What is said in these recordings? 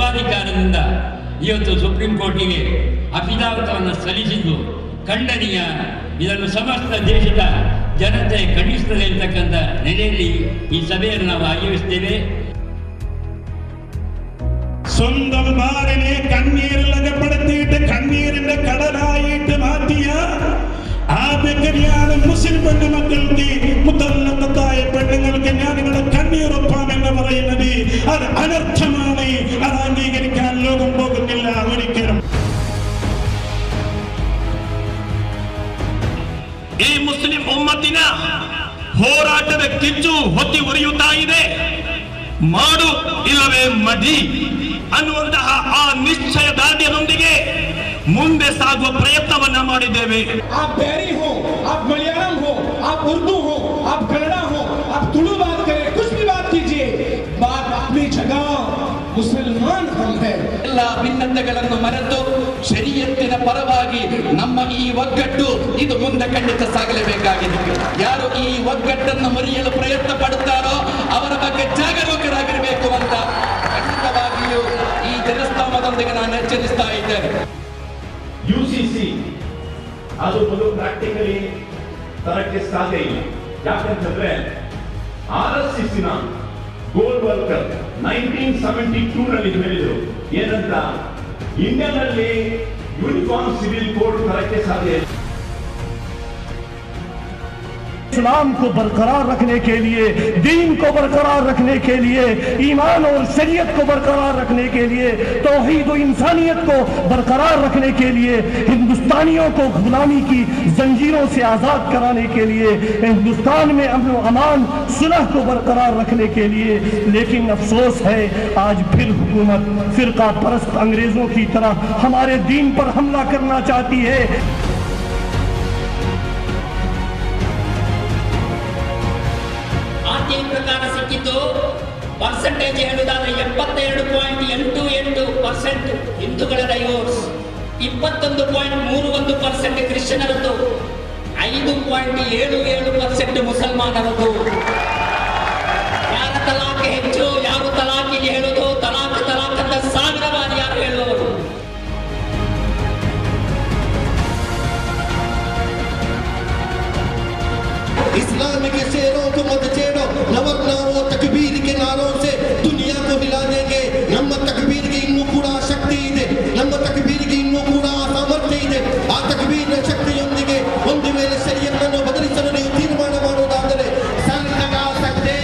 ಸರ್ವಾಧಿಕಾರದಿಂದ ಇವತ್ತು ಸುಪ್ರೀಂ ಕೋರ್ಟಿಗೆ ಅಫಿದಾವಿತವನ್ನು ಸಲ್ಲಿಸಿದ್ದು ಖಂಡನೀಯ. ಇದನ್ನು ಸಮಸ್ತ ದೇಶದ ಜನತೆ ಖಂಡಿಸುತ್ತದೆ ಅಂತಕ್ಕಂಥ ನೆಲೆಯಲ್ಲಿ ಈ സഭയെന്ന് ನಾವು ആചരിಸ್ತೇವೆ. സ്വന്തം ഭാര്യനെ കണ്ണീരിലകപ്പെടുത്തിയിട്ട് കണ്ണീരിന്റെ കടലായിട്ട് മാറ്റിയ ആദ്യകരിയാണ് മുസ്ലിം പെണ്ണുമക്കൾക്ക്, മുത്തല്ലത്തായ പെണ്ണുങ്ങൾക്ക് ഞാൻ നിങ്ങളുടെ കണ്ണീരൊപ്പാമെന്ന് പറയുന്നത് അത് അനർത്ഥമാണ്. അത് അംഗീകരിക്കാൻ ലോകം പോകുന്നില്ല ഒരിക്കലും. ಈ ಮುಸ್ಲಿಂ ಉಮ್ಮತ್ತಿನ ಹೋರಾಟದ ಕಿಚ್ಚು ಹೊತ್ತಿ ಉರಿಯುತ್ತಾ ಇದೆ. ಮಾಡು ಇಲ್ಲವೇ ಮಡಿ ಅನ್ನುವಂತಹ ಆ ನಿಶ್ಚಯ ದಾರ್ಢ್ಯದೊಂದಿಗೆ ಮುಂದೆ ಸಾಗುವ ಪ್ರಯತ್ನವನ್ನ ಮಾಡಿದ್ದೇವೆ. आप बिहारी हो, आप मलयालम हो, आप उर्दू हो, आप कन्नड़ा हो, आप तुलु बात करें, कुछ भी बात कीजिए, बात अपनी जगह मुसलमान हम है. ಎಲ್ಲ ಭಿನ್ನತೆಗಳನ್ನು ಮರೆತು ಶರೀಯತ್ತಿನ ಪರವಾಗಿ ನಮ್ಮ ಈ ಒಗ್ಗಟ್ಟು ಇದು ಮುಂದೆ ಖಂಡಿತ ಸಾಗಲೇಬೇಕಾಗಿದೆ. ಯಾರು ಈ ಒಗ್ಗಟ್ಟನ್ನು ಮುರಿಯಲು ಪ್ರಯತ್ನ ಪಡುತ್ತಾರೋ ಅವರ ಬಗ್ಗೆ ಜಾಗರೂಕರಾಗಿರಬೇಕು ಅಂತ ಖಂಡಿತವಾಗಿಯೂ ಈ ಜನಸ್ತೋಮದೊಂದಿಗೆ ನಾನು ಎಚ್ಚರಿಸ್ತಾ ಇದ್ದೇನೆ. ಯುಸಿಸಿ ಅದು ಒಂದು ಪ್ರಾಕ್ಟಿಕಲಿ ತರಕ್ಕೆ ಸಾಧ್ಯ ಇಲ್ಲ. ಯಾಕಂತಂದ್ರೆ RSCನ ಗೋಲ್ ವರ್ಕರ್ 1972 ನಲ್ಲಿ ಹೇಳಿದ್ರು ಏನಂತ, ಇಂಡಿಯಾದಲ್ಲಿ ಯೂನಿಫಾರ್ಮ್ ಸಿವಿಲ್ ಕೋಡ್ ತರಕ್ಕೆ ಸಾಧ್ಯ ಇಲ್ಲ. इस्लाम को बरकरार रखने के लिए, दीन को बरकरार रखने के लिए, ईमान और शरीयत को बरकरार रखने के लिए, तौहीद और इंसानियत को बरकरार रखने के लिए, हिंदुस्तानियों को गुलामी की जंजीरों से आज़ाद कराने के लिए, हिंदुस्तान में अमन व अमान सुलह को बरकरार रखने के लिए। लेकिन अफसोस है आज फिर हुकूमत फिरका परस्त अंग्रेजों की तरह हमारे दीन पर हमला करना चाहती है। ಈ ಪ್ರಕಾರ ಸಿಕ್ಕಿದ್ದು ಪರ್ಸೆಂಟೇಜ್ ಹೇಳುವುದಾದ್ರೆ 72.88% ಹಿಂದೂಗಳ ಡೈವೋರ್ಸ್, 21.31% ಕ್ರಿಶ್ಚಿಯನರದ್ದು, 5.77% ಮುಸಲ್ಮಾನರದ್ದು. ಯಾರ ತಲಾಖ್ ಹೆಚ್ಚು, ಯಾರು ತಲಾಖಿಗೆ ಹೇಳುವುದು, ತಲಾಖ್ ಅಂತ 1000 ಬಾರಿ ಯಾರು ಹೇಳುವವರು. इस्लाम के शेरों को मत छेड़ो, नमक नारों तकबीर के नारों से दुनिया को हिला देंगे. ನಮ್ಮ ತಕ್ಬೀರ್ ಗೆ ಇನ್ನೂ ಕೂಡ ಶಕ್ತಿ ಇದೆ, ನಮ್ಮ ತಕ್ಬೀರ್ ಗೆ ಇನ್ನೂ ಕೂಡ ಸಾಮರ್ಥ್ಯ ಇದೆ. ಆ ತಕ್ಬೀರ್ ಶಕ್ತಿಯೊಂದಿಗೆ ಒಂದು ವೇಳೆ ಶರೀಯತನ್ನು ಬದಲಿಸಲು ನೀವು ತೀರ್ಮಾನ ಮಾಡುವುದಾದರೆ ಸರ್ ಲಗಾ ಸಕ್ತೆ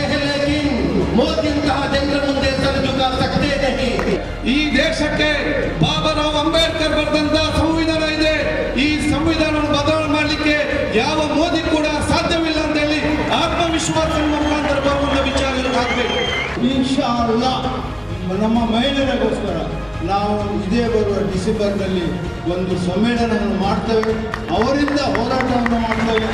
ಹೈ ಲೇಕಿನ್ ಮೋದಿಯಂತಹ ಜನರ ಮುಂದೆ ಸರ್ ಝುಕಾ ಸಕ್ತೆ ನಹೀ. ಈ ದೇಶಕ್ಕೆ ಬಾಬಾರಾವ್ ಅಂಬೇಡ್ಕರ್ ಬರೆದಂತ ಸಂವಿಧಾನ ಇದೆ. ಈ ಸಂವಿಧಾನವನ್ನು ಬದಲಾವಣೆ ಮಾಡಲಿಕ್ಕೆ ಯಾವ ಮೋದಿ ಕೂಡ ಸಾಧ್ಯವಿಲ್ಲ ಅಂತ ಹೇಳಿ ಆತ್ಮವಿಶ್ವಾಸ ಮುಖಾಂತರ ಬರುವಂತ ವಿಚಾರ ಆಗಬೇಕು. ಇನ್ಶಾ ಅಲ್ಲಾಹ್ ನಮ್ಮ ಮಹಿಳೆಯರಿಗೋಸ್ಕರ ನಾವು ಇದೇ ಬರುವ ಡಿಸೆಂಬರ್ನಲ್ಲಿ ಒಂದು ಸಮ್ಮೇಳನವನ್ನು ಮಾಡ್ತೇವೆ, ಅವರಿಂದ ಹೋರಾಟವನ್ನು ಮಾಡ್ತೇವೆ.